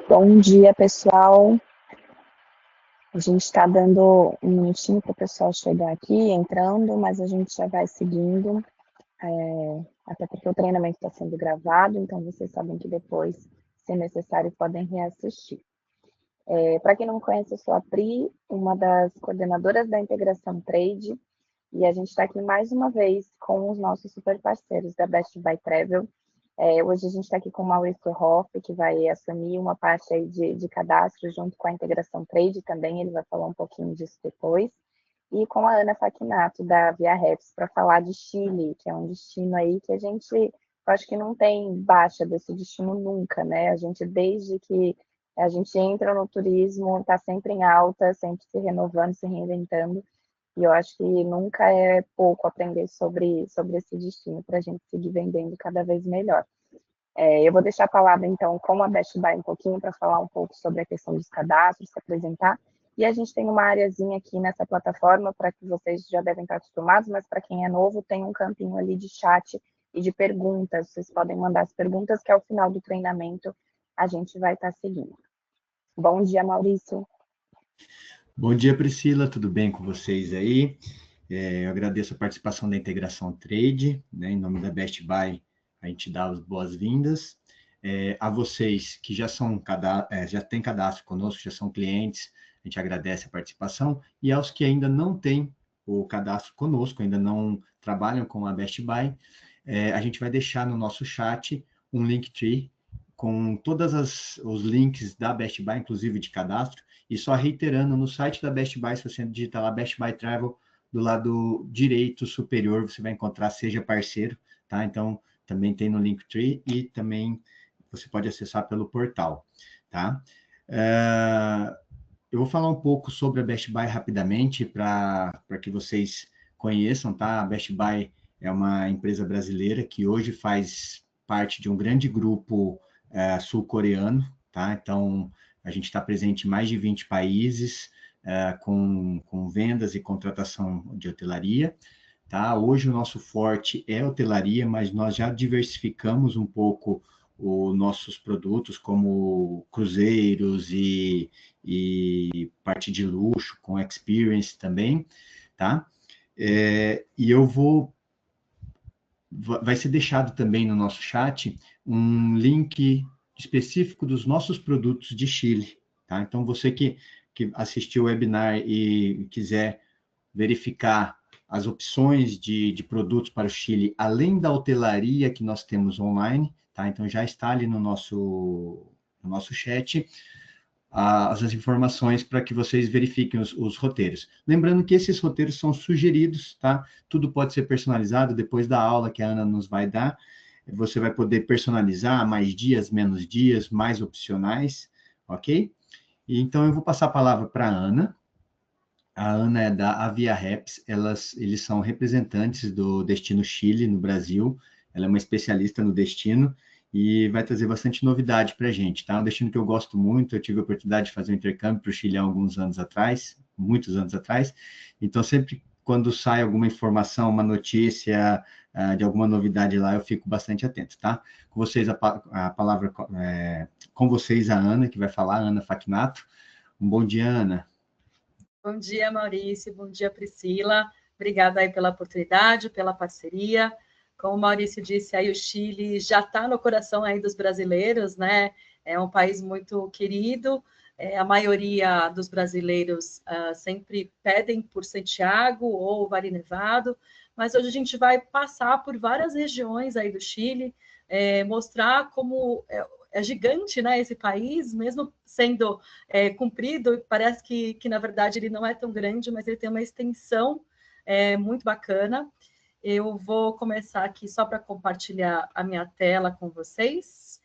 Bom dia, pessoal. A gente está dando um minutinho para o pessoal chegar aqui, entrando, mas a gente já vai seguindo, até porque o treinamento está sendo gravado, então vocês sabem que depois, se necessário, podem reassistir. Para quem não me conhece, eu sou a Pri, uma das coordenadoras da Integração Trade, e a gente está aqui mais uma vez com os nossos super parceiros da Best Buy Travel. Hoje a gente está aqui com o Maurício Hoff, que vai assumir uma parte aí de cadastro junto com a Integração Trade também, ele vai falar um pouquinho disso depois. E com a Ana Facchinato, da Via Reps, para falar de Chile, que é um destino aí que a gente, eu acho que não tem baixa desse destino nunca, né? A gente, desde que a gente entra no turismo, está sempre em alta, sempre se renovando, se reinventando. E eu acho que nunca é pouco aprender sobre esse destino para a gente seguir vendendo cada vez melhor. Eu vou deixar a palavra, então, com a Best Buy um pouquinho para falar um pouco sobre a questão dos cadastros, se apresentar. E a gente tem uma areazinha aqui nessa plataforma, para que vocês já devem estar acostumados, mas para quem é novo, tem um campinho ali de chat e de perguntas. Vocês podem mandar as perguntas, que ao final do treinamento a gente vai estar seguindo. Bom dia, Maurício. Bom dia, Priscila, tudo bem com vocês aí? Eu agradeço a participação da Integração Trade, né? Em nome da Best Buy, a gente dá as boas-vindas. A vocês que já têm cadastro conosco, já são clientes, a gente agradece a participação, e aos que ainda não têm o cadastro conosco, ainda não trabalham com a Best Buy, a gente vai deixar no nosso chat um Linktree com todos os links da Best Buy, inclusive de cadastro, e só reiterando, no site da Best Buy, se você digitar lá Best Buy Travel, do lado direito superior, você vai encontrar Seja Parceiro, tá? Então, também tem no Linktree e também você pode acessar pelo portal, tá? Eu vou falar um pouco sobre a Best Buy rapidamente, para que vocês conheçam, tá? A Best Buy é uma empresa brasileira que hoje faz parte de um grande grupo sul-coreano, tá? Então, a gente está presente em mais de 20 países, com vendas e contratação de hotelaria, tá? Hoje o nosso forte é hotelaria, mas nós já diversificamos um pouco os nossos produtos, como cruzeiros e parte de luxo, com experience também, tá? E vai ser deixado também no nosso chat um link específico dos nossos produtos de Chile, tá? Então, você que assistiu o webinar e quiser verificar as opções de produtos para o Chile, além da hotelaria que nós temos online, tá? Então, já está ali no nosso chat as informações para que vocês verifiquem os roteiros. Lembrando que esses roteiros são sugeridos, tá? Tudo pode ser personalizado depois da aula que a Ana nos vai dar. Você vai poder personalizar mais dias, menos dias, mais opcionais, ok? E então, eu vou passar a palavra para a Ana. A Ana é da Avia Reps, eles são representantes do Destino Chile no Brasil, ela é uma especialista no destino e vai trazer bastante novidade para a gente, tá? Um destino que eu gosto muito, eu tive a oportunidade de fazer um intercâmbio para o Chile há alguns anos atrás, muitos anos atrás, então sempre quando sai alguma informação, uma notícia de alguma novidade lá, eu fico bastante atento, tá? Com vocês, a palavra, com vocês a Ana, que vai falar, Ana Facchinato. Um bom dia, Ana. Bom dia, Maurício. Bom dia, Priscila. Obrigada aí pela oportunidade, pela parceria. Como o Maurício disse, aí o Chile já está no coração aí dos brasileiros, né? É um país muito querido. A maioria dos brasileiros sempre pedem por Santiago ou Vale Nevado, mas hoje a gente vai passar por várias regiões aí do Chile, mostrar como é gigante, né, esse país, mesmo sendo comprido, parece que, na verdade, ele não é tão grande, mas ele tem uma extensão muito bacana. Eu vou começar aqui só para compartilhar a minha tela com vocês,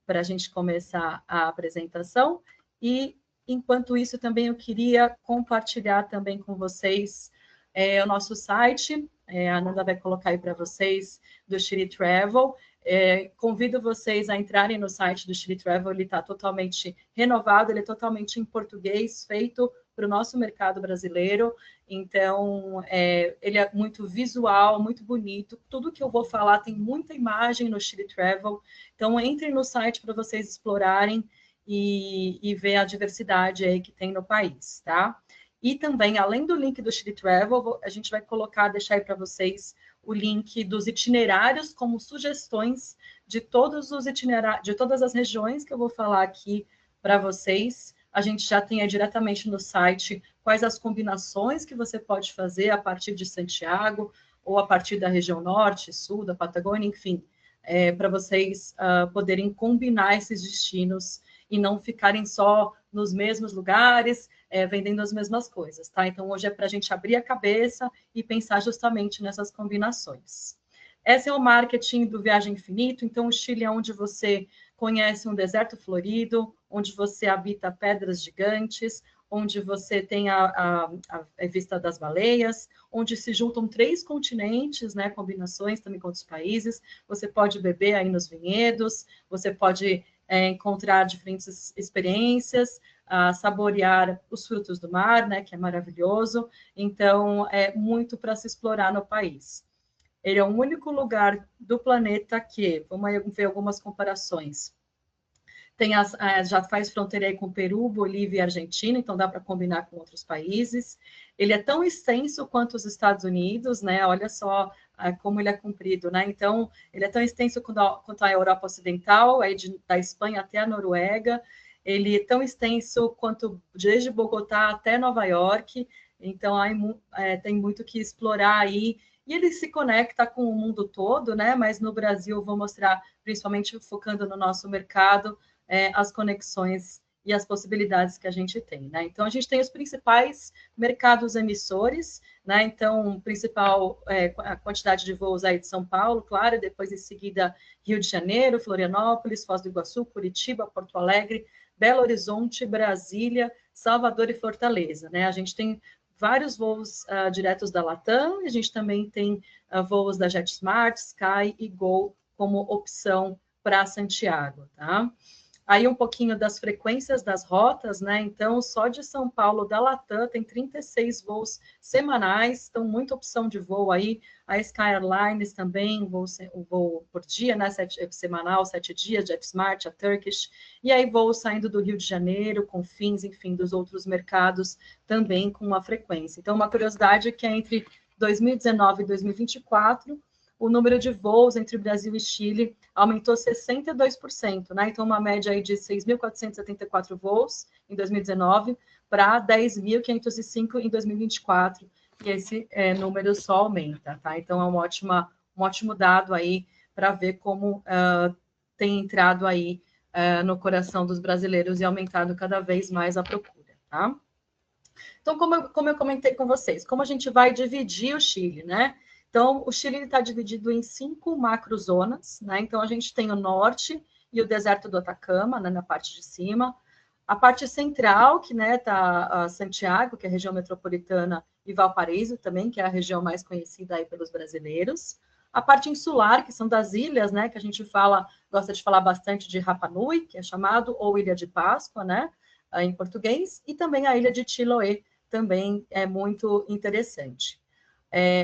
para a gente começar a apresentação. E, enquanto isso, também eu queria compartilhar também com vocês o nosso site. A Ananda vai colocar aí para vocês, do Chile Travel. Convido vocês a entrarem no site do Chile Travel, ele está totalmente renovado, ele é totalmente em português, feito para o nosso mercado brasileiro. Então, ele é muito visual, muito bonito. Tudo que eu vou falar tem muita imagem no Chile Travel. Então, entrem no site para vocês explorarem e ver a diversidade aí que tem no país, tá? E também, além do link do Chile Travel, a gente vai deixar aí para vocês o link dos itinerários como sugestões de todos os itinerários, de todas as regiões que eu vou falar aqui para vocês. A gente já tem aí diretamente no site quais as combinações que você pode fazer a partir de Santiago ou a partir da região norte, sul, da Patagônia, enfim, para vocês poderem combinar esses destinos e não ficarem só nos mesmos lugares, vendendo as mesmas coisas, tá? Então, hoje é para a gente abrir a cabeça e pensar justamente nessas combinações. Esse é o marketing do Viagem Infinito. Então, o Chile é onde você conhece um deserto florido, onde você habita pedras gigantes, onde você tem a vista das baleias, onde se juntam 3 continentes, né, combinações também com outros países. Você pode beber aí nos vinhedos, você pode encontrar diferentes experiências, saborear os frutos do mar, né, que é maravilhoso. Então, é muito para se explorar no país. Ele é o único lugar do planeta que, vamos ver algumas comparações, já faz fronteira aí com Peru, Bolívia e Argentina, então dá para combinar com outros países. Ele é tão extenso quanto os Estados Unidos, né? Olha só como ele é comprido, né? Então, ele é tão extenso quanto a Europa Ocidental, aí da Espanha até a Noruega. Ele é tão extenso quanto desde Bogotá até Nova York. Então, tem muito que explorar aí. E ele se conecta com o mundo todo, né? Mas no Brasil, eu vou mostrar, principalmente focando no nosso mercado, as conexões e as possibilidades que a gente tem, né? Então, a gente tem os principais mercados emissores, né? Então, principal a quantidade de voos aí de São Paulo, claro, e depois em seguida Rio de Janeiro, Florianópolis, Foz do Iguaçu, Curitiba, Porto Alegre, Belo Horizonte, Brasília, Salvador e Fortaleza, né? A gente tem vários voos diretos da Latam, e a gente também tem voos da JetSmart, Sky e Gol como opção para Santiago, tá? Aí um pouquinho das frequências das rotas, né? Então, só de São Paulo da Latam tem 36 voos semanais, então muita opção de voo aí. A Sky Airlines também, o voo por dia, né? Semanal, 7 dias, JetSmart, a Turkish. E aí voos saindo do Rio de Janeiro, Confins, enfim, dos outros mercados também com uma frequência. Então, uma curiosidade é que entre 2019 e 2024, o número de voos entre Brasil e Chile aumentou 62%, né? Então, uma média aí de 6.474 voos em 2019 para 10.505 em 2024, e esse número só aumenta, tá? Então, é um ótimo dado aí para ver como tem entrado aí no coração dos brasileiros e aumentado cada vez mais a procura, tá? Então, como eu comentei com vocês, como a gente vai dividir o Chile, né? Então, o Chile está dividido em 5 macrozonas, né? Então, a gente tem o norte e o deserto do Atacama, né, na parte de cima. A parte central, que está Santiago, que é a região metropolitana, e Valparaíso também, que é a região mais conhecida aí pelos brasileiros. A parte insular, que são das ilhas, né, que a gente gosta de falar bastante de Rapa Nui, que é chamado, ou Ilha de Páscoa, né, em português, e também a ilha de Chiloé, também é muito interessante.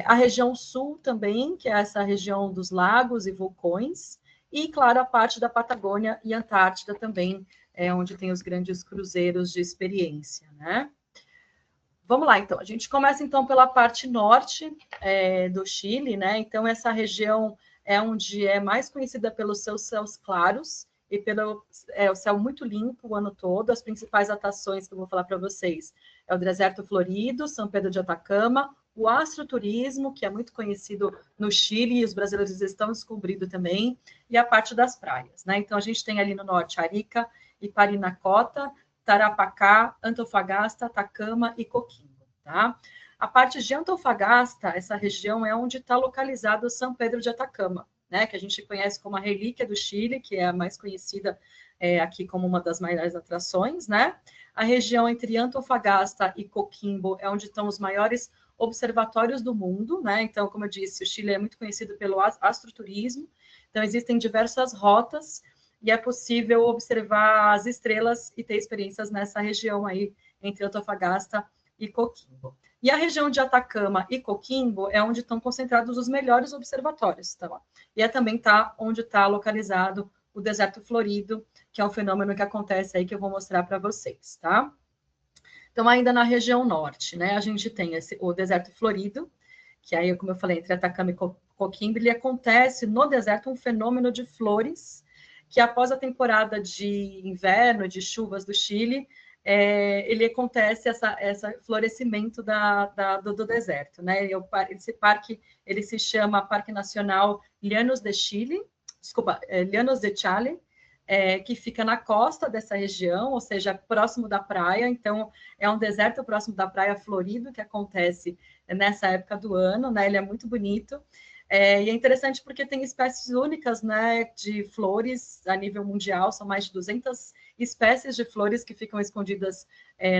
A região sul também, que é essa região dos lagos e vulcões, e, claro, a parte da Patagônia e Antártida também, onde tem os grandes cruzeiros de experiência, né? Vamos lá, então. A gente começa, então, pela parte norte do Chile, né? Então, essa região é onde é mais conhecida pelos seus céus claros e pelo o céu muito limpo o ano todo. As principais atrações que eu vou falar para vocês é o deserto florido, São Pedro de Atacama, o astroturismo, que é muito conhecido no Chile, e os brasileiros estão descobrindo também, e a parte das praias, né? Então, a gente tem ali no norte Arica e Parinacota, Tarapacá, Antofagasta, Atacama e Coquimbo, tá? A parte de Antofagasta, essa região é onde está localizado São Pedro de Atacama, né? Que a gente conhece como a relíquia do Chile, que é a mais conhecida aqui como uma das maiores atrações, né? A região entre Antofagasta e Coquimbo é onde estão os maiores observatórios do mundo, né? Então, como eu disse, o Chile é muito conhecido pelo astroturismo, então existem diversas rotas e é possível observar as estrelas e ter experiências nessa região aí, entre Antofagasta e Coquimbo. E a região de Atacama e Coquimbo é onde estão concentrados os melhores observatórios. Tá? E é também onde está localizado o deserto florido, que é um fenômeno que acontece aí que eu vou mostrar para vocês. Tá? Então, ainda na região norte, né, a gente tem o deserto florido, que aí, como eu falei, entre Atacama e Coquimbo, ele acontece no deserto um fenômeno de flores, que após a temporada de inverno, de chuvas do Chile, ele acontece esse florescimento do deserto, né? Esse parque, ele se chama Parque Nacional Llanos de Chile, Llanos de Chale, que fica na costa dessa região, ou seja, próximo da praia. Então, é um deserto próximo da praia florido que acontece nessa época do ano, né? Ele é muito bonito. E é interessante porque tem espécies únicas, né, de flores a nível mundial, são mais de 200 espécies de flores que ficam escondidas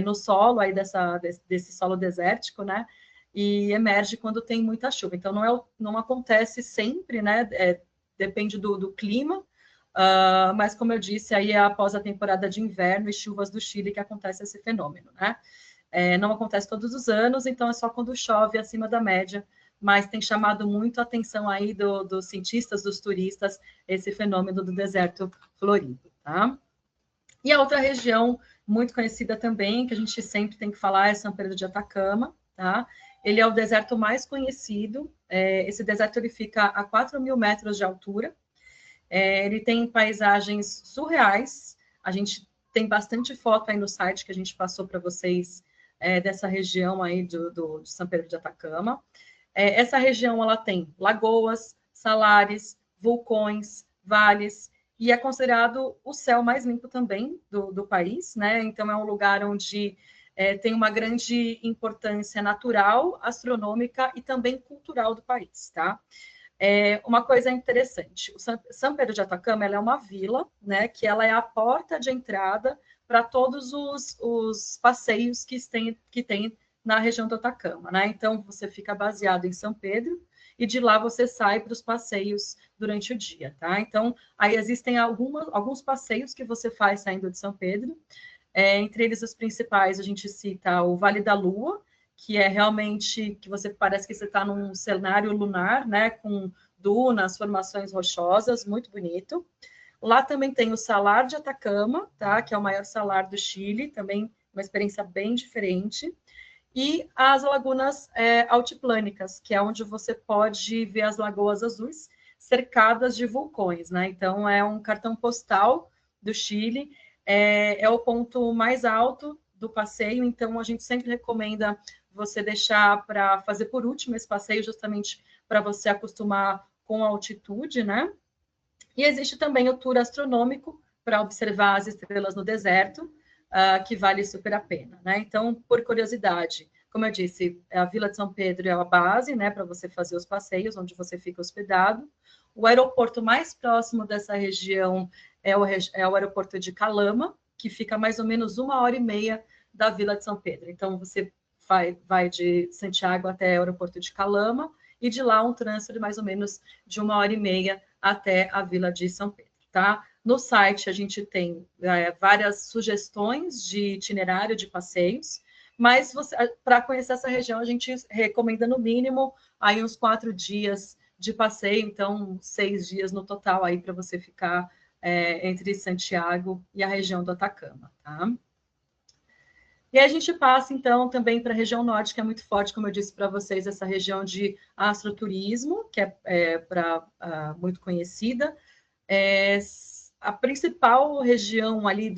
no solo aí desse solo desértico, né, e emerge quando tem muita chuva. Então, não acontece sempre, né, depende do clima, mas, como eu disse, aí é após a temporada de inverno e chuvas do Chile que acontece esse fenômeno, né. Não acontece todos os anos, então é só quando chove acima da média, mas tem chamado muito a atenção aí dos cientistas, dos turistas, esse fenômeno do deserto florido, tá? E a outra região muito conhecida também, que a gente sempre tem que falar, é São Pedro de Atacama, tá? Ele é o deserto mais conhecido, esse deserto ele fica a 4.000 metros de altura, ele tem paisagens surreais, a gente tem bastante foto aí no site que a gente passou para vocês dessa região aí de São Pedro de Atacama. Essa região ela tem lagoas, salares, vulcões, vales, e é considerado o céu mais limpo também do país, né? Então, é um lugar onde tem uma grande importância natural, astronômica e também cultural do país, tá? Uma coisa interessante, o São Pedro de Atacama ela é uma vila, né? Que ela é a porta de entrada para todos os passeios que tem na região do Atacama, né? Então, você fica baseado em São Pedro e de lá você sai para os passeios durante o dia, tá? Então, aí existem alguns passeios que você faz saindo de São Pedro. Entre eles, os principais, a gente cita o Vale da Lua, que é realmente que você parece que você está num cenário lunar, né? Com dunas, formações rochosas, muito bonito. Lá também tem o Salar de Atacama, tá? Que é o maior salar do Chile, também uma experiência bem diferente. E as lagunas altiplânicas, que é onde você pode ver as lagoas azuis cercadas de vulcões, né? Então, é um cartão postal do Chile, é o ponto mais alto do passeio, então a gente sempre recomenda você deixar para fazer por último esse passeio, justamente para você acostumar com a altitude, né? E existe também o tour astronômico para observar as estrelas no deserto, que vale super a pena, né? Então, por curiosidade, como eu disse, a Vila de São Pedro é a base, né, para você fazer os passeios, onde você fica hospedado. O aeroporto mais próximo dessa região é o aeroporto de Calama, que fica mais ou menos 1h30 da Vila de São Pedro. Então, você vai de Santiago até o aeroporto de Calama, e de lá um trânsito de mais ou menos de 1h30 até a Vila de São Pedro, tá? No site a gente tem várias sugestões de itinerário de passeios, mas para conhecer essa região a gente recomenda no mínimo aí uns 4 dias de passeio, então 6 dias no total aí para você ficar entre Santiago e a região do Atacama, tá? E aí a gente passa, então, também para a região norte, que é muito forte, como eu disse para vocês, essa região de astroturismo, que é muito conhecida. A principal região ali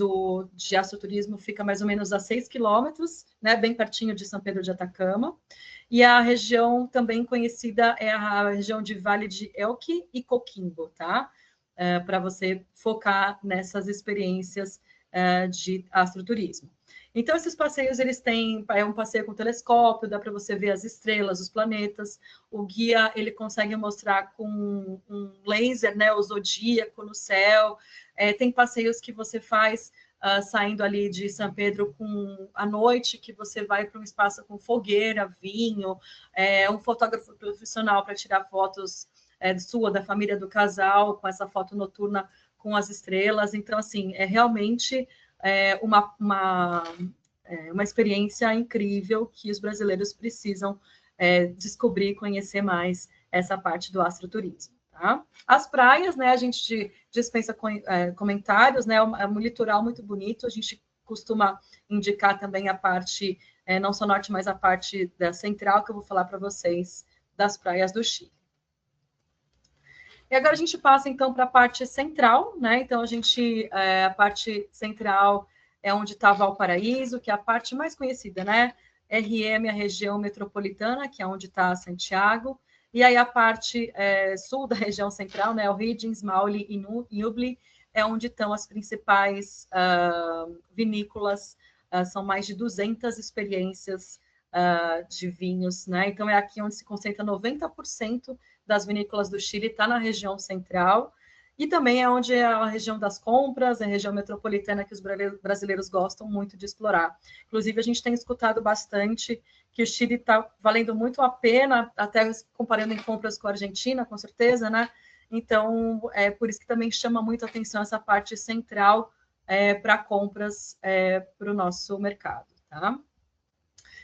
de astroturismo fica mais ou menos a 6 quilômetros, né, bem pertinho de São Pedro de Atacama. E a região também conhecida é a região de Vale de Elqui e Coquimbo, tá? Para você focar nessas experiências de astroturismo. Então, esses passeios, eles têm um passeio com telescópio, dá para você ver as estrelas, os planetas. O guia, ele consegue mostrar com um laser, né, o zodíaco no céu. Tem passeios que você faz saindo ali de São Pedro à noite, que você vai para um espaço com fogueira, vinho, um fotógrafo profissional para tirar fotos da família, do casal, com essa foto noturna com as estrelas. Então, assim, é realmente uma experiência incrível que os brasileiros precisam descobrir e conhecer mais essa parte do astroturismo. Tá? As praias, né, a gente dispensa comentários, né, é um litoral muito bonito, a gente costuma indicar também a parte, não só norte, mas a parte da central, que eu vou falar para vocês, das praias do Chile. E agora a gente passa, então, para a parte central, né, então a parte central é onde está Valparaíso, que é a parte mais conhecida, né, RM, a região metropolitana, que é onde está Santiago, e aí a parte sul da região central, né, O'Higgins, Maule e Ñuble, é onde estão as principais vinícolas, são mais de 200 experiências de vinhos, né, então é aqui onde se concentra 90% das vinícolas do Chile, está na região central, e também é onde é a região das compras, a região metropolitana que os brasileiros gostam muito de explorar. Inclusive, a gente tem escutado bastante que o Chile está valendo muito a pena, até comparando em compras com a Argentina, com certeza, né? Então, é por isso que também chama muito a atenção essa parte central para compras para o nosso mercado, tá?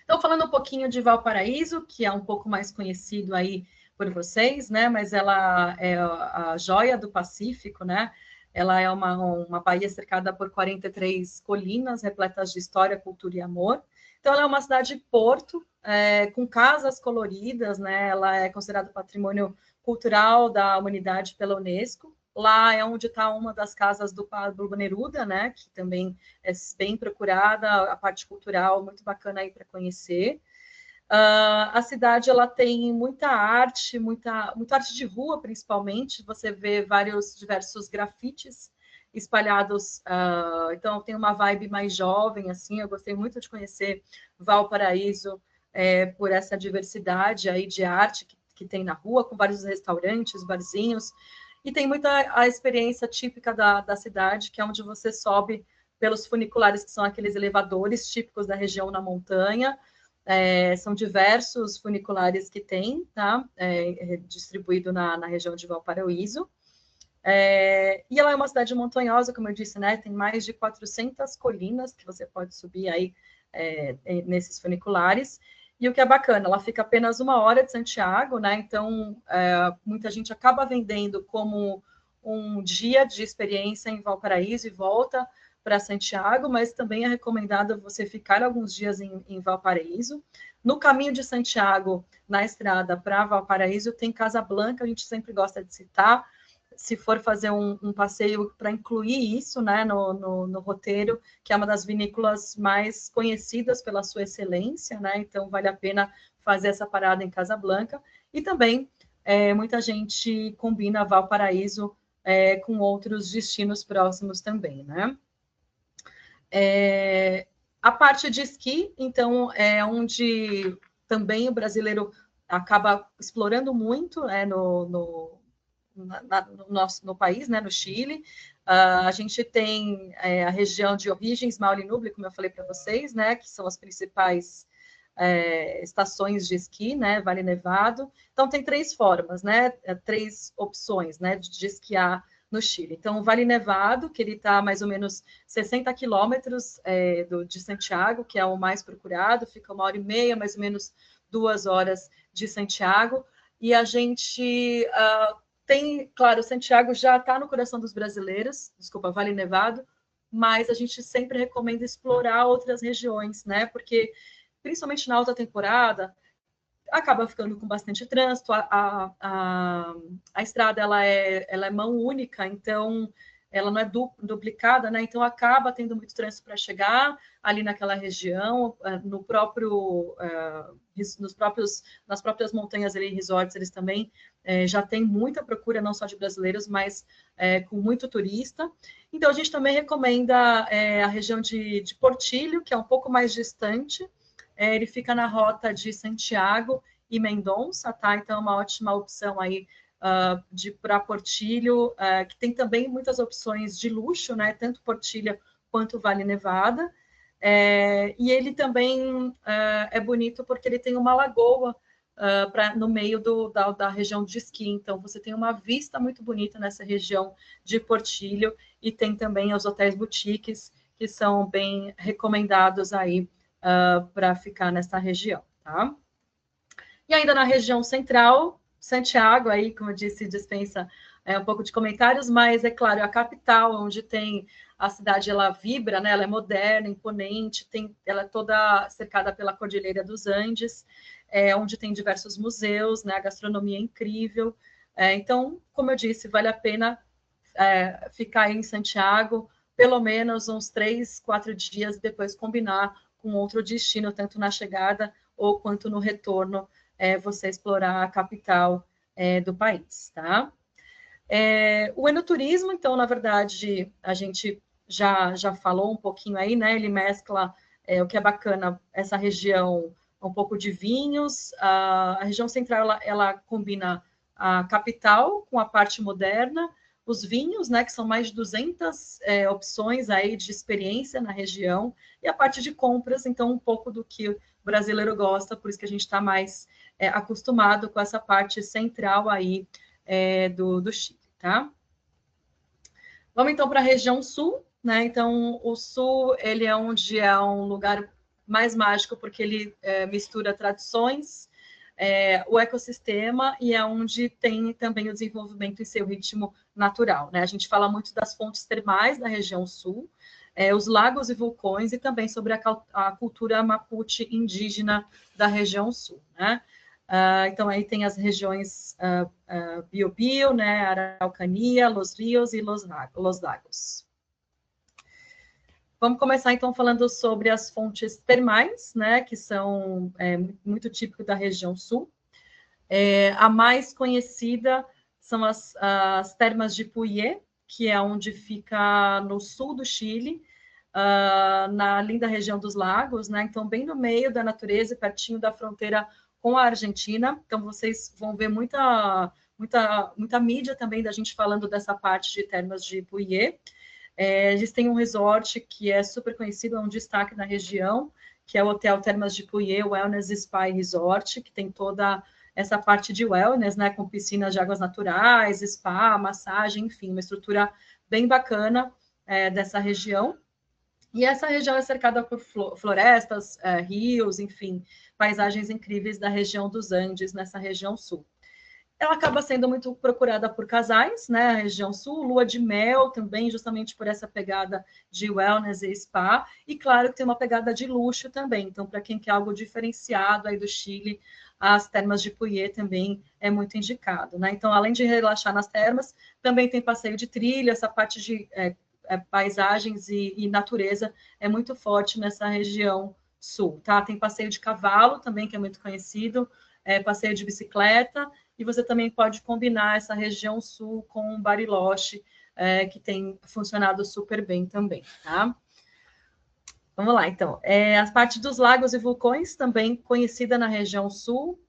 Então, falando um pouquinho de Valparaíso, que é um pouco mais conhecido aí por vocês, né? Mas ela é a joia do Pacífico, né? Ela é uma baía cercada por 43 colinas repletas de história, cultura e amor. Então, ela é uma cidade-porto com casas coloridas, né? Ela é considerada patrimônio cultural da humanidade pela Unesco. Lá é onde está uma das casas do Pablo Neruda, né? Que também é bem procurada, a parte cultural muito bacana aí para conhecer. A cidade ela tem muita arte arte de rua, principalmente. Você vê diversos grafites espalhados. Então, tem uma vibe mais jovem, assim. Eu gostei muito de conhecer Valparaíso por essa diversidade aí de arte que tem na rua, com vários restaurantes, barzinhos. E tem muita a experiência típica da cidade, que é onde você sobe pelos funiculares, que são aqueles elevadores típicos da região na montanha. São diversos funiculares que tem, tá? Distribuído na região de Valparaíso. E ela é uma cidade montanhosa, como eu disse, né? Tem mais de 400 colinas que você pode subir aí nesses funiculares. E o que é bacana, ela fica apenas 1 hora de Santiago, né? Então, muita gente acaba vendendo como um dia de experiência em Valparaíso e volta para Santiago, mas também é recomendado você ficar alguns dias em Valparaíso. No caminho de Santiago, na estrada para Valparaíso, tem Casa Blanca, a gente sempre gosta de citar. Se for fazer um passeio para incluir isso, né, no roteiro, que é uma das vinícolas mais conhecidas pela sua excelência, né? Então vale a pena fazer essa parada em Casa Blanca. E também muita gente combina Valparaíso com outros destinos próximos também, né? A parte de esqui, então, é onde também o brasileiro acaba explorando muito no país, né, no Chile. A gente tem a região de O'Higgins, Maule e Ñuble, como eu falei para vocês, né, que são as principais estações de esqui, né, Vale Nevado. Então, tem 3 formas, né, 3 opções, né, de esquiar no Chile. Então, o Vale Nevado, que ele está mais ou menos 60 quilômetros de Santiago, que é o mais procurado, fica 1h30, mais ou menos 2 horas de Santiago. E a gente tem, claro, Santiago já está no coração dos brasileiros, desculpa, Vale Nevado, mas a gente sempre recomenda explorar outras regiões, né? Porque, principalmente na alta temporada, acaba ficando com bastante trânsito, a estrada ela é mão única, então ela não é duplicada, né? Então acaba tendo muito trânsito para chegar ali naquela região, nas próprias montanhas ali, resorts, eles também já tem muita procura, não só de brasileiros, mas com muito turista. Então a gente também recomenda a região de Portillo, que é um pouco mais distante. Ele fica na rota de Santiago e Mendonça, tá? Então é uma ótima opção aí para Portillo, que tem também muitas opções de luxo, né? Tanto Portillo quanto Vale Nevada. E ele também é bonito porque ele tem uma lagoa no meio da região de esqui. Então você tem uma vista muito bonita nessa região de Portillo e tem também os hotéis boutiques que são bem recomendados aí para ficar nessa região, tá? E ainda na região central, Santiago, aí, como eu disse, dispensa um pouco de comentários, mas, é claro, a capital, onde tem a cidade, ela vibra, né? Ela é moderna, imponente, ela é toda cercada pela Cordilheira dos Andes, onde tem diversos museus, né? A gastronomia é incrível. Então, como eu disse, vale a pena ficar aí em Santiago, pelo menos uns 3, 4 dias, e depois combinar com outro destino, tanto na chegada ou quanto no retorno, você explorar a capital do país, tá? O enoturismo, então, na verdade, a gente já falou um pouquinho aí, né? Ele mescla o que é bacana, essa região, um pouco de vinhos. A região central, ela combina a capital com a parte moderna, os vinhos, né, que são mais de 200 opções aí de experiência na região, e a parte de compras, então, um pouco do que o brasileiro gosta, por isso que a gente está mais acostumado com essa parte central aí do Chile, tá? Vamos, então, para a região sul, né? Então, o sul, ele é onde é um lugar mais mágico, porque ele mistura tradições, o ecossistema, e é onde tem também o desenvolvimento em seu ritmo natural, né? A gente fala muito das fontes termais da região sul, os lagos e vulcões, e também sobre a cultura mapuche indígena da região sul, né? Então, aí tem as regiões Biobío, né, Araucanía, Los Rios e Los Lagos. Vamos começar, então, falando sobre as fontes termais, né, que são muito típico da região sul. A mais conhecida são as termas de Puyé, que é onde fica no sul do Chile, na linda região dos lagos, né? Então, bem no meio da natureza, pertinho da fronteira com a Argentina. Então, vocês vão ver muita mídia também da gente falando dessa parte de termas de Puyé. Eles têm um resort que é super conhecido, é um destaque na região, que é o Hotel Termas de Puyé Wellness Spa Resort, que tem toda essa parte de wellness, né, com piscinas de águas naturais, spa, massagem, enfim, uma estrutura bem bacana dessa região. E essa região é cercada por florestas, rios, enfim, paisagens incríveis da região dos Andes, nessa região sul. Ela acaba sendo muito procurada por casais, né? A região sul, lua de mel também, justamente por essa pegada de wellness e spa. E claro que tem uma pegada de luxo também. Então, para quem quer algo diferenciado aí do Chile, as termas de Puyé também é muito indicado, né? Então, além de relaxar nas termas, também tem passeio de trilha, essa parte de paisagens e natureza é muito forte nessa região sul, tá? Tem passeio de cavalo também, que é muito conhecido, passeio de bicicleta, e você também pode combinar essa região sul com Bariloche, que tem funcionado super bem também, tá? Vamos lá, então. As partes dos lagos e vulcões, também conhecida na região sul,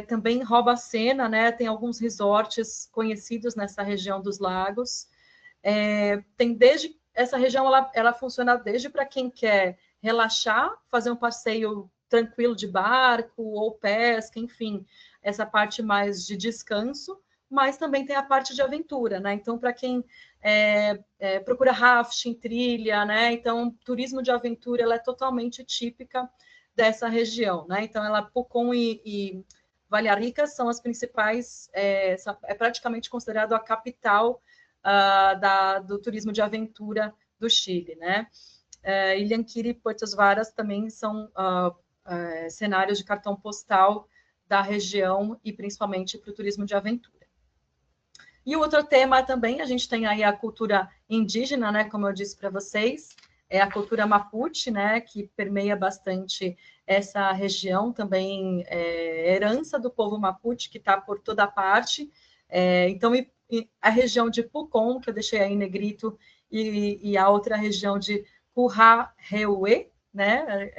também rouba a cena, né? Tem alguns resorts conhecidos nessa região dos lagos. Tem desde essa região, ela funciona desde para quem quer relaxar, fazer um passeio tranquilo de barco ou pesca, enfim, essa parte mais de descanso, mas também tem a parte de aventura, né? Então, para quem procura rafting, trilha, né? Então, turismo de aventura, ela é totalmente típica dessa região, né? Então, Pucón e Vallarrica são as principais, é praticamente considerado a capital do turismo de aventura do Chile, né? Ilhanquiri e Puertos Varas também são cenários de cartão postal da região e principalmente para o turismo de aventura. E o outro tema também, a gente tem aí a cultura indígena, né? Como eu disse para vocês, é a cultura Mapuche, né? Que permeia bastante essa região, também herança do povo Mapuche, que está por toda parte. Então, a região de Pucón, que eu deixei aí em negrito, e a outra região de Curraheuê, né?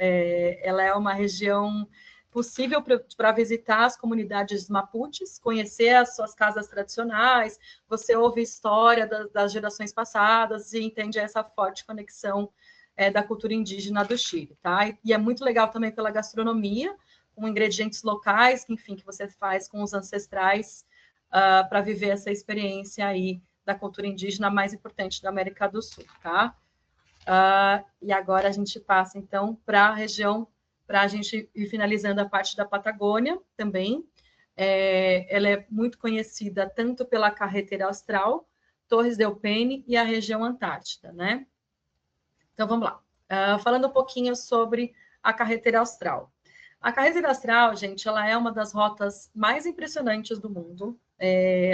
Ela é uma região possível para visitar as comunidades mapuches, conhecer as suas casas tradicionais, você ouve história das gerações passadas e entende essa forte conexão da cultura indígena do Chile, tá? E é muito legal também pela gastronomia, com ingredientes locais, que, enfim, que você faz com os ancestrais, para viver essa experiência aí da cultura indígena mais importante da América do Sul, tá? E agora a gente passa, então, para a região, para a gente ir finalizando a parte da Patagônia também. Ela é muito conhecida tanto pela carretera austral, Torres del Paine e a região Antártida, né? Então, vamos lá. Falando um pouquinho sobre a carretera austral. A carretera austral, gente, ela é uma das rotas mais impressionantes do mundo.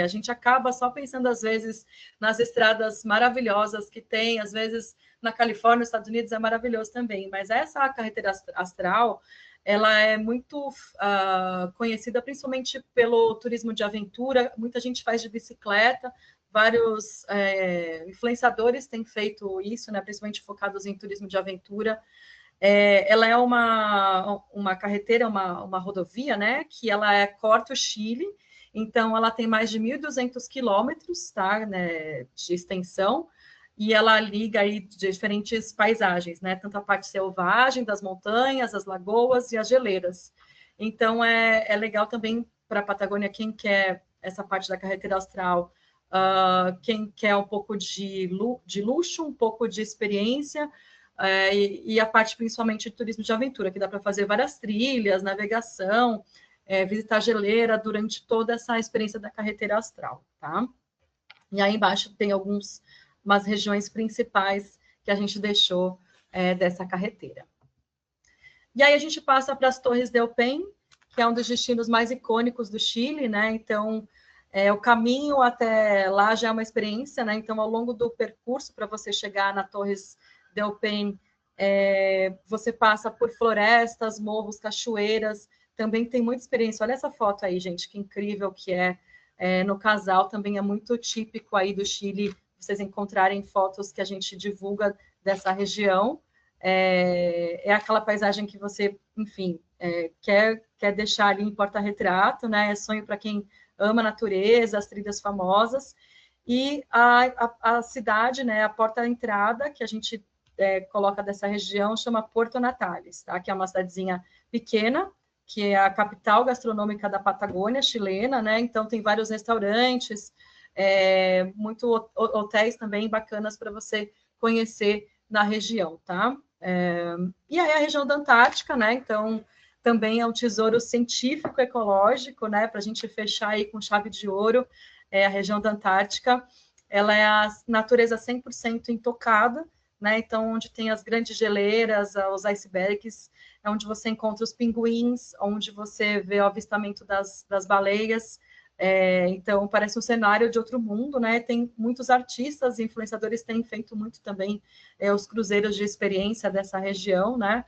A gente acaba só pensando, às vezes, nas estradas maravilhosas que tem, às vezes na Califórnia, nos Estados Unidos, é maravilhoso também, mas essa carretera austral, ela é muito conhecida principalmente pelo turismo de aventura, muita gente faz de bicicleta, vários influenciadores têm feito isso, né, principalmente focados em turismo de aventura. Ela é uma carretera, uma rodovia, né, que ela corta o Chile, então ela tem mais de 1.200 quilômetros, tá, né, de extensão, e ela liga aí diferentes paisagens, né, tanto a parte selvagem das montanhas, as lagoas e as geleiras. Então é legal também para a Patagônia, quem quer essa parte da carretera austral, quem quer um pouco de luxo, um pouco de experiência, e a parte principalmente de turismo de aventura, que dá para fazer várias trilhas, navegação, visitar geleira durante toda essa experiência da carretera austral, tá? E aí embaixo tem umas regiões principais que a gente deixou dessa carretera. E aí a gente passa para as Torres del Paine, que é um dos destinos mais icônicos do Chile, né? Então, o caminho até lá já é uma experiência, né? Então, ao longo do percurso para você chegar na Torres del Paine, você passa por florestas, morros, cachoeiras, também tem muita experiência. Olha essa foto aí, gente, que incrível que é. No casal, também é muito típico aí do Chile, vocês encontrarem fotos que a gente divulga dessa região. É aquela paisagem que você, enfim, quer deixar ali em porta-retrato, né? É sonho para quem ama a natureza, as trilhas famosas. E a cidade, né, a porta-entrada que a gente coloca dessa região chama Porto Natales, tá? Que é uma cidadezinha pequena, que é a capital gastronômica da Patagônia chilena, né? Então tem vários restaurantes, muito hotéis também bacanas para você conhecer na região, tá? E aí a região da Antártica, né? Então também é um tesouro científico ecológico, né? Para a gente fechar aí com chave de ouro, a região da Antártica, ela é a natureza 100% intocada, né? Então, onde tem as grandes geleiras, os icebergs, é onde você encontra os pinguins, onde você vê o avistamento das baleias. Então, parece um cenário de outro mundo, né? Tem muitos artistas e influenciadores têm feito muito também os cruzeiros de experiência dessa região, né?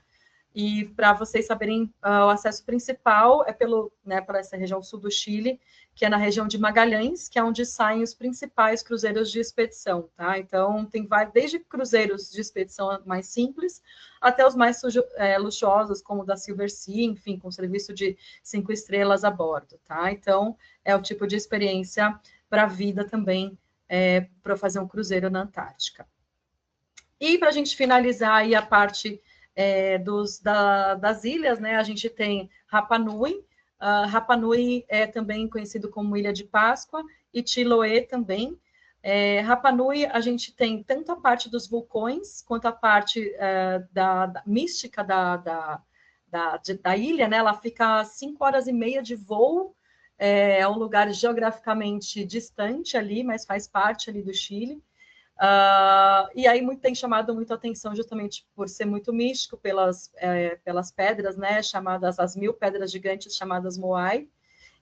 E para vocês saberem, o acesso principal é por essa região sul do Chile, que é na região de Magalhães, que é onde saem os principais cruzeiros de expedição, tá? Então, tem desde cruzeiros de expedição mais simples, até os mais luxuosos, como o da Silver Sea, enfim, com serviço de 5 estrelas a bordo, tá? Então, é o tipo de experiência para a vida também, para fazer um cruzeiro na Antártica. E para a gente finalizar aí a parte das ilhas, né? A gente tem Rapa Nui. Rapa Nui é também conhecido como Ilha de Páscoa, e Chiloé também. Rapa Nui, a gente tem tanto a parte dos vulcões, quanto a parte da mística da ilha, né? Ela fica a 5 horas e meia de voo, é um lugar geograficamente distante ali, mas faz parte ali do Chile. E aí tem chamado muito a atenção justamente por ser muito místico pelas pedras, né, chamadas as 1000 pedras gigantes chamadas Moai.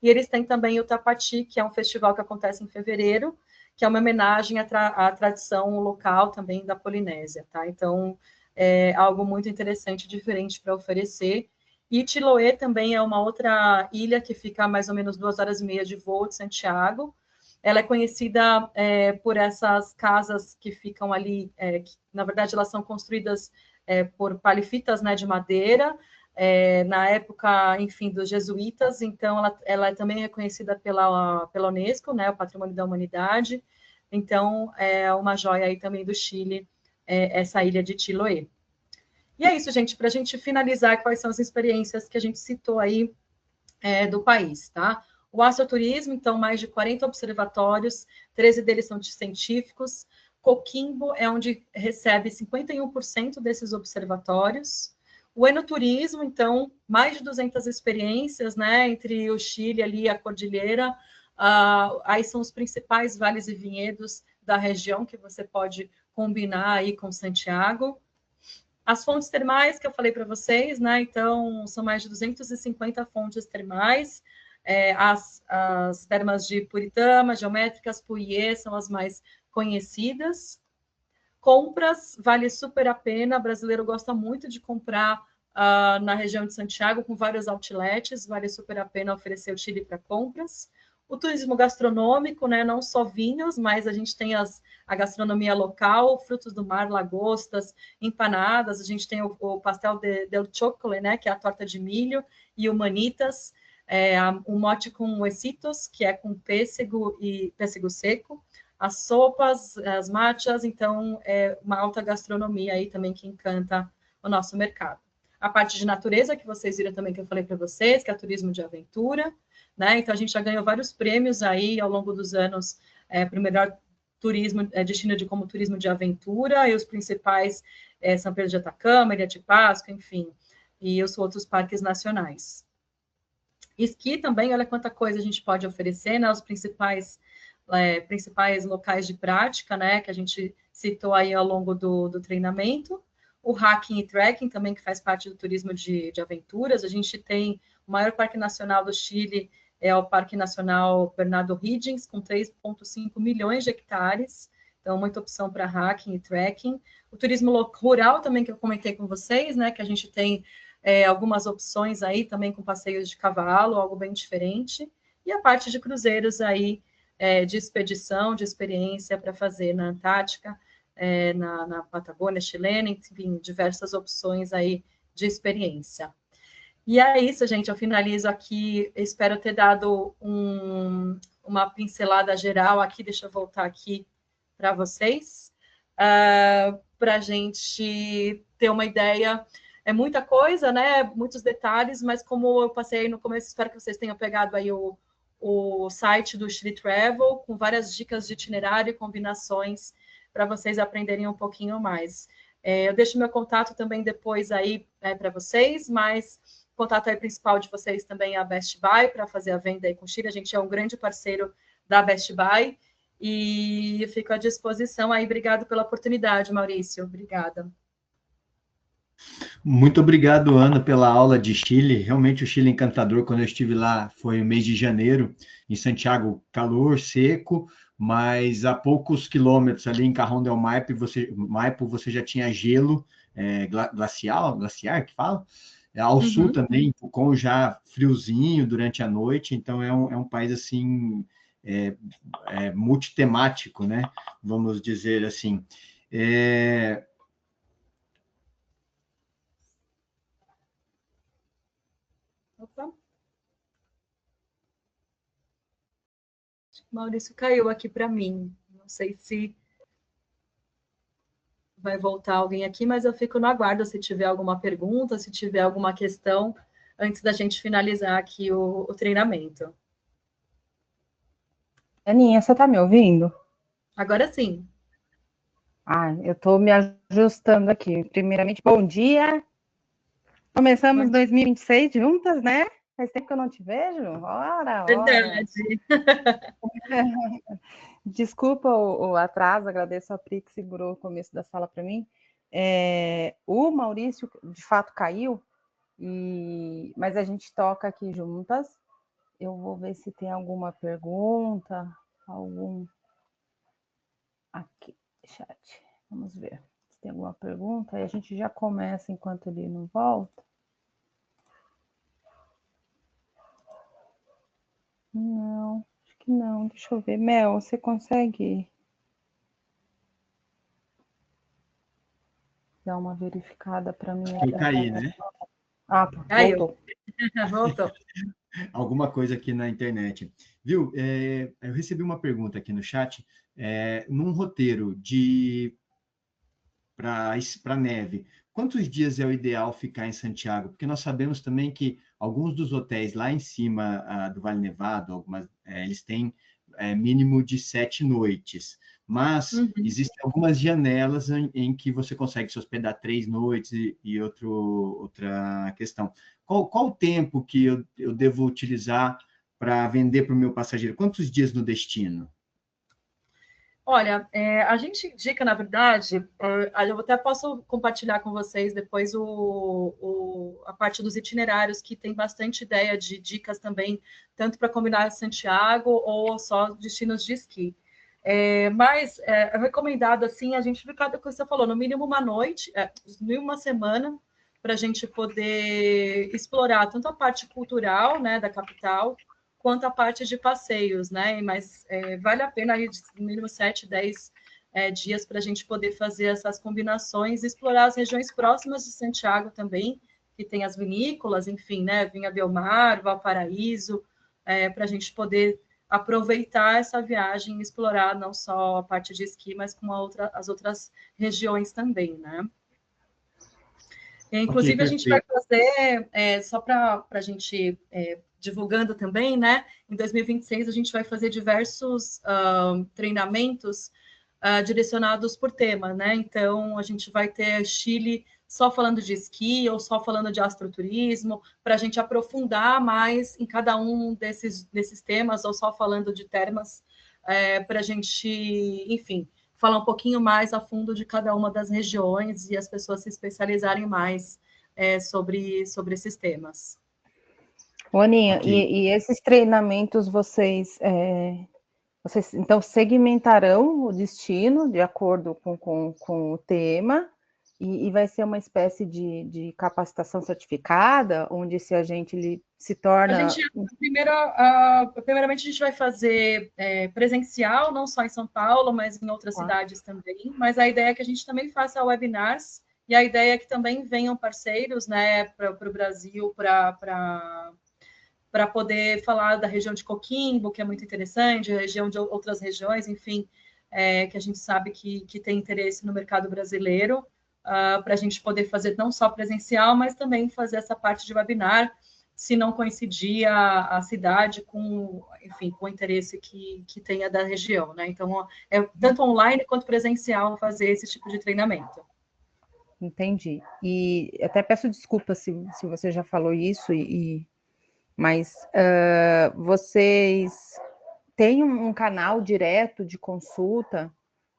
E eles têm também o Tapati, que é um festival que acontece em fevereiro, que é uma homenagem à tradição local também da Polinésia, tá? Então, é algo muito interessante, diferente para oferecer. E Chiloé também é uma outra ilha que fica a mais ou menos 2 horas e meia de voo de Santiago. Ela é conhecida por essas casas que ficam ali, que, na verdade, elas são construídas por palifitas, né, de madeira, na época, enfim, dos jesuítas. Então, ela é também reconhecida pela Unesco, né, o Patrimônio da Humanidade. Então, é uma joia aí também do Chile, essa ilha de Chiloé. E é isso, gente, para a gente finalizar, quais são as experiências que a gente citou aí do país, tá? O astroturismo, então, mais de 40 observatórios, 13 deles são de científicos, Coquimbo é onde recebe 51% desses observatórios. O enoturismo, então, mais de 200 experiências, né, entre o Chile ali e a cordilheira. Aí são os principais vales e vinhedos da região que você pode combinar aí com Santiago. As fontes termais que eu falei para vocês, né, então, são mais de 250 fontes termais. As termas de Puritama, Geométricas, Puiê são as mais conhecidas. Compras, vale super a pena, o brasileiro gosta muito de comprar na região de Santiago, com vários outlets, vale super a pena oferecer o Chile para compras. O turismo gastronômico, né, não só vinhos, mas a gente tem a gastronomia local, frutos do mar, lagostas, empanadas, a gente tem o pastel del chocolate, né, que é a torta de milho, e o manitas, o mote com huesitos, que é com pêssego e pêssego seco, as sopas, as matchas, então é uma alta gastronomia aí também que encanta o nosso mercado. A parte de natureza, que vocês viram também, que eu falei para vocês, que é turismo de aventura, né? Então a gente já ganhou vários prêmios aí ao longo dos anos para o melhor turismo, destino como turismo de aventura, e os principais São Pedro de Atacama, Ilha de Páscoa, enfim, e os outros parques nacionais. Esqui também, olha quanta coisa a gente pode oferecer, né? Os principais locais de prática, né, que a gente citou aí ao longo do treinamento. O hiking e trekking também, que faz parte do turismo de aventuras. A gente tem o maior parque nacional do Chile, é o Parque Nacional Bernardo O'Higgins, com 3,5 milhões de hectares. Então, muita opção para hiking e trekking. O turismo rural também, que eu comentei com vocês, né, que a gente tem algumas opções aí também com passeios de cavalo, algo bem diferente. E a parte de cruzeiros aí, de expedição, de experiência para fazer na Antártica, na Patagônia chilena, enfim, diversas opções aí de experiência. E é isso, gente, eu finalizo aqui, espero ter dado uma pincelada geral aqui, deixa eu voltar aqui para vocês, para a gente ter uma ideia. É muita coisa, né? Muitos detalhes, mas como eu passei aí no começo, espero que vocês tenham pegado aí o site do Chile Travel, com várias dicas de itinerário e combinações para vocês aprenderem um pouquinho mais. Eu deixo meu contato também depois aí para vocês, mas o contato aí principal de vocês também é a Best Buy, para fazer a venda aí com o Chile. A gente é um grande parceiro da Best Buy e eu fico à disposição aí. Obrigado pela oportunidade, Maurício. Obrigada. Muito obrigado, Ana, pela aula de Chile. Realmente o Chile é encantador. Quando eu estive lá, foi no mês de janeiro, em Santiago, calor, seco, mas a poucos quilômetros ali em Cajón del Maipo, você já tinha gelo glaciar, que fala? Ao sul também, com já friozinho durante a noite, então é um país assim, multitemático, né? Vamos dizer assim. Opa. Maurício caiu aqui para mim. Não sei se vai voltar alguém aqui, mas eu fico no aguardo se tiver alguma pergunta, se tiver alguma questão, antes da gente finalizar aqui o treinamento. Aninha, você está me ouvindo? Agora sim. Eu estou me ajustando aqui. Primeiramente, bom dia. Começamos 2026 juntas, né? Faz tempo que eu não te vejo. Ora. Verdade. Desculpa o atraso, agradeço a Pri que segurou o começo da sala para mim. O Maurício, de fato, caiu, mas a gente toca aqui juntas. Eu vou ver se tem alguma pergunta, aqui, chat. Vamos ver se tem alguma pergunta. Aí a gente já começa enquanto ele não volta. Não, acho que não. Deixa eu ver. Mel, você consegue dar uma verificada para mim? Vai cair, né? Voltou. Voltou. Alguma coisa aqui na internet. Viu? Eu recebi uma pergunta aqui no chat. Num roteiro para neve, quantos dias é o ideal ficar em Santiago? Porque nós sabemos também que alguns dos hotéis lá em cima do Vale Nevado, eles têm mínimo de 7 noites. mas existem algumas janelas em que você consegue se hospedar 3 noites e outra questão. Qual o tempo que eu devo utilizar para vender para o meu passageiro? Quantos dias no destino? Olha, a gente indica, na verdade, eu até posso compartilhar com vocês depois a parte dos itinerários, que tem bastante ideia de dicas também, tanto para combinar Santiago ou só destinos de esqui. Mas é recomendado, assim, a gente ficar, como você falou, no mínimo uma noite, no mínimo uma semana, para a gente poder explorar tanto a parte cultural, né, da capital, quanto a parte de passeios, né? Mas vale a pena aí, no mínimo 7, 10 dias para a gente poder fazer essas combinações, explorar as regiões próximas de Santiago também, que tem as vinícolas, enfim, né? Vinha del Mar, Valparaíso, para a gente poder aproveitar essa viagem e explorar não só a parte de esqui, mas com as outras regiões também, né? Inclusive, a gente vai fazer, só para a gente divulgando também, né? Em 2026, a gente vai fazer diversos treinamentos direcionados por tema, né? Então, a gente vai ter Chile só falando de esqui ou só falando de astroturismo, para a gente aprofundar mais em cada um desses temas, ou só falando de termas, para a gente, enfim, falar um pouquinho mais a fundo de cada uma das regiões e as pessoas se especializarem mais sobre esses temas. Aninha, okay. E esses treinamentos vocês então segmentarão o destino de acordo com o tema e vai ser uma espécie de capacitação certificada, onde esse agente ele se torna... Primeiramente, a gente vai fazer presencial, não só em São Paulo, mas em outras cidades também. Mas a ideia é que a gente também faça webinars, e a ideia é que também venham parceiros, né, para o Brasil, para poder falar da região de Coquimbo, que é muito interessante, a região de outras regiões, enfim, que a gente sabe que tem interesse no mercado brasileiro, para a gente poder fazer não só presencial, mas também fazer essa parte de webinar, se não coincidir a cidade com, enfim, com o interesse que tenha da região, né? Então, tanto online quanto presencial fazer esse tipo de treinamento. Entendi. E até peço desculpas se você já falou isso, mas vocês têm um canal direto de consulta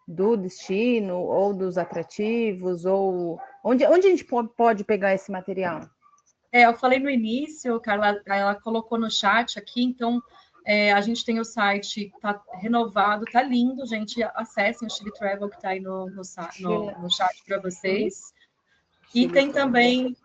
do destino ou dos atrativos, ou onde a gente pode pegar esse material? Eu falei no início, Carla, ela colocou no chat aqui, então a gente tem o site, tá renovado, tá lindo, gente, acessem o Chile Travel, que tá aí no chat para vocês. E tem também,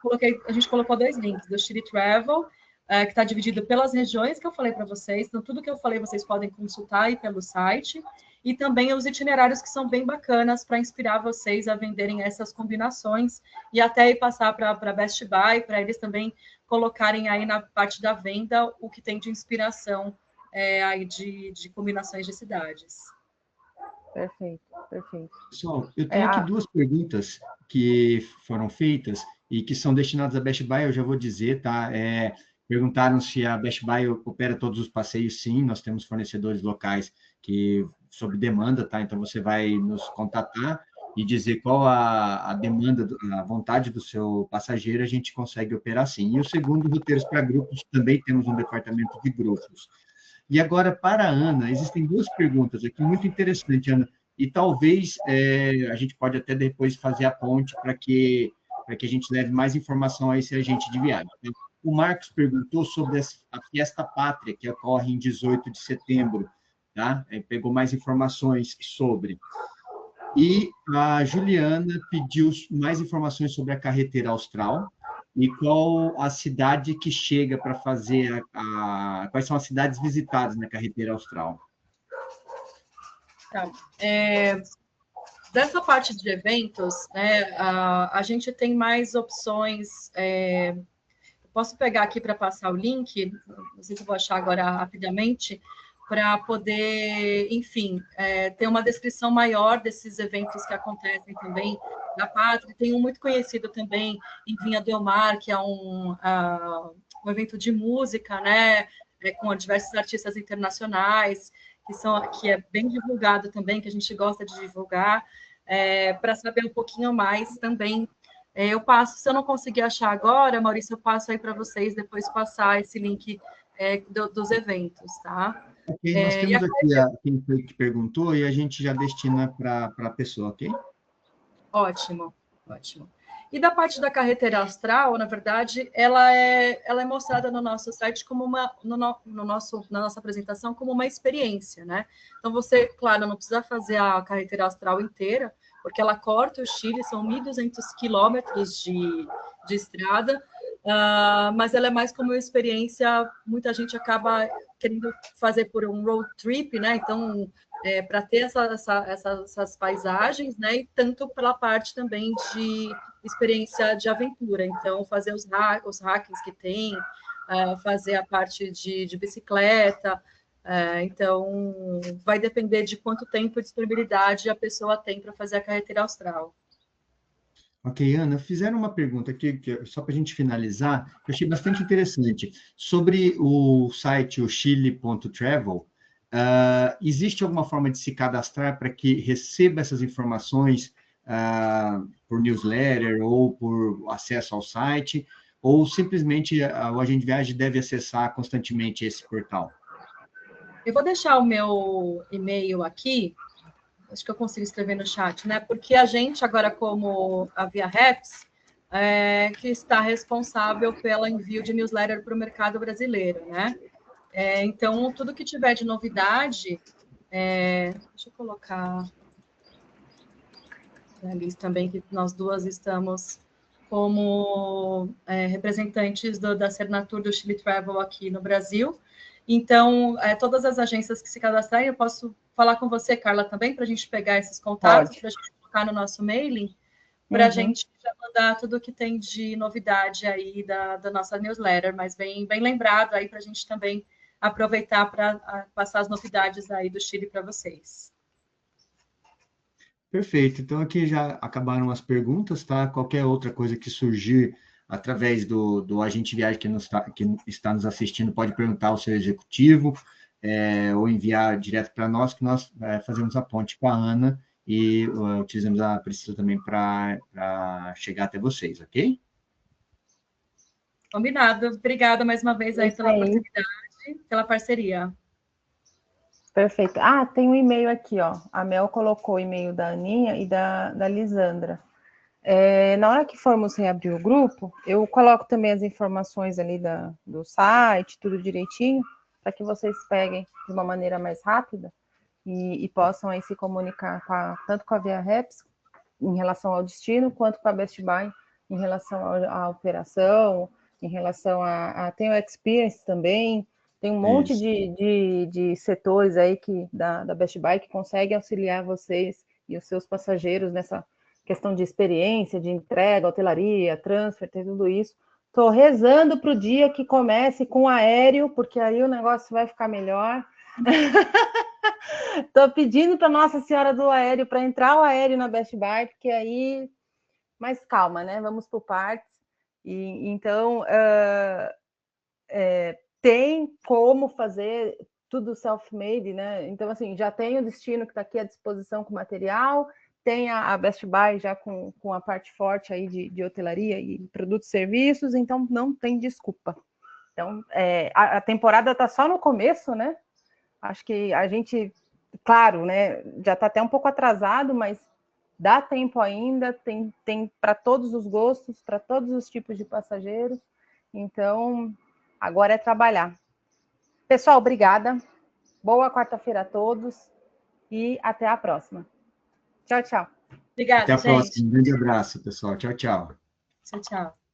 a gente colocou 2 links do Chile Travel, que está dividido pelas regiões que eu falei para vocês. Então, tudo que eu falei, vocês podem consultar aí pelo site. E também os itinerários que são bem bacanas para inspirar vocês a venderem essas combinações e até ir passar para Best Buy, para eles também colocarem aí na parte da venda o que tem de inspiração aí de combinações de cidades. Perfeito, perfeito. Pessoal, eu tenho aqui 2 perguntas que foram feitas e que são destinadas à Best Buy, eu já vou dizer, tá? Perguntaram se a Best Buy opera todos os passeios. Sim, nós temos fornecedores locais que, sob demanda, tá? Então, você vai nos contatar e dizer qual a demanda, a vontade do seu passageiro, a gente consegue operar sim. E o segundo, roteiros para grupos, também temos um departamento de grupos. E agora, para a Ana, existem 2 perguntas aqui, muito interessantes, Ana, e talvez a gente pode até depois fazer a ponte para que a gente leve mais informação a esse agente de viagem. O Marcos perguntou sobre a Fiesta Pátria, que ocorre em 18 de setembro, tá? Pegou mais informações sobre. E a Juliana pediu mais informações sobre a Carretera Austral e qual a cidade que chega para fazer quais são as cidades visitadas na Carretera Austral. Tá. Dessa parte de eventos, né, a gente tem mais opções. Posso pegar aqui para passar o link, não sei se eu vou achar agora rapidamente, para poder, enfim, ter uma descrição maior desses eventos que acontecem também na Pátria. Tem um muito conhecido também em Vinha del Mar, que é um evento de música, né, com diversos artistas internacionais, que é bem divulgado também, que a gente gosta de divulgar, para saber um pouquinho mais também. Eu passo, se eu não conseguir achar agora, Maurício, eu passo aí para vocês depois passar esse link dos eventos, tá? Ok, nós temos aqui quem foi que perguntou e a gente já destina para a pessoa, ok? Ótimo, ótimo. E da parte da carreteira astral, na verdade, ela é mostrada no nosso site como na nossa apresentação como uma experiência, né? Então você, claro, não precisa fazer a carreteira astral inteira, porque ela corta o Chile, são 1.200 quilômetros de estrada, mas ela é mais como uma experiência, muita gente acaba querendo fazer por um road trip, né? Então, para ter essas paisagens, né? E tanto pela parte também de experiência de aventura. Então, fazer os hackings que tem, fazer a parte de bicicleta. Então, vai depender de quanto tempo de disponibilidade a pessoa tem para fazer a carreteira astral. Ok, Ana, fizeram uma pergunta aqui, só para a gente finalizar, que eu achei bastante interessante, sobre o site, o chile.travel. Existe alguma forma de se cadastrar para que receba essas informações por newsletter ou por acesso ao site, ou simplesmente o agente de viagem deve acessar constantemente esse portal? Eu vou deixar o meu e-mail aqui, acho que eu consigo escrever no chat, né? Porque a gente, agora, como a Via Reps, que está responsável pelo envio de newsletter para o mercado brasileiro, né? Então, tudo que tiver de novidade, deixa eu colocar a lista também, que nós duas estamos como representantes da Cernatur do Chile Travel aqui no Brasil. Então, todas as agências que se cadastrarem, eu posso falar com você, Carla, também, para a gente pegar esses contatos, para a gente colocar no nosso mailing, para a gente já mandar tudo que tem de novidade aí da nossa newsletter, mas bem lembrado aí para a gente também aproveitar para passar as novidades aí do Chile para vocês. Perfeito. Então, aqui já acabaram as perguntas, tá? Qualquer outra coisa que surgir através do agente de viagem que está nos assistindo, pode perguntar ao seu executivo, ou enviar direto para nós, que nós fazemos a ponte com a Ana e utilizamos a Priscila também para chegar até vocês, ok? Combinado. Obrigada mais uma vez aí pela oportunidade, pela parceria. Perfeito. Tem um e-mail aqui, ó. A Mel colocou o e-mail da Aninha e da Lisandra. Na hora que formos reabrir o grupo, eu coloco também as informações ali do site, tudo direitinho, para que vocês peguem de uma maneira mais rápida e possam aí se comunicar tanto com a Via Reps em relação ao destino, quanto com a Best Buy em relação à operação, em relação tem o Experience também, tem um monte de setores aí da Best Buy que conseguem auxiliar vocês e os seus passageiros nessa questão de experiência, de entrega, hotelaria, transfer, tem tudo isso. Estou rezando para o dia que comece com aéreo, porque aí o negócio vai ficar melhor. Estou pedindo para Nossa Senhora do Aéreo para entrar o aéreo na Best Buy, porque aí, mais calma, né? Vamos por partes. Então, tem como fazer tudo self-made, né? Então, assim, já tem o destino que está aqui à disposição com material, tem a Best Buy já com a parte forte aí de hotelaria e produtos e serviços, então não tem desculpa. Então, a temporada está só no começo, né? Acho que a gente, claro, né, já está até um pouco atrasado, mas dá tempo ainda, tem para todos os gostos, para todos os tipos de passageiros. Então, agora é trabalhar. Pessoal, obrigada. Boa quarta-feira a todos e até a próxima. Tchau, tchau. Obrigada, até a gente. próxima. Um grande abraço, pessoal. Tchau, tchau. Tchau, tchau.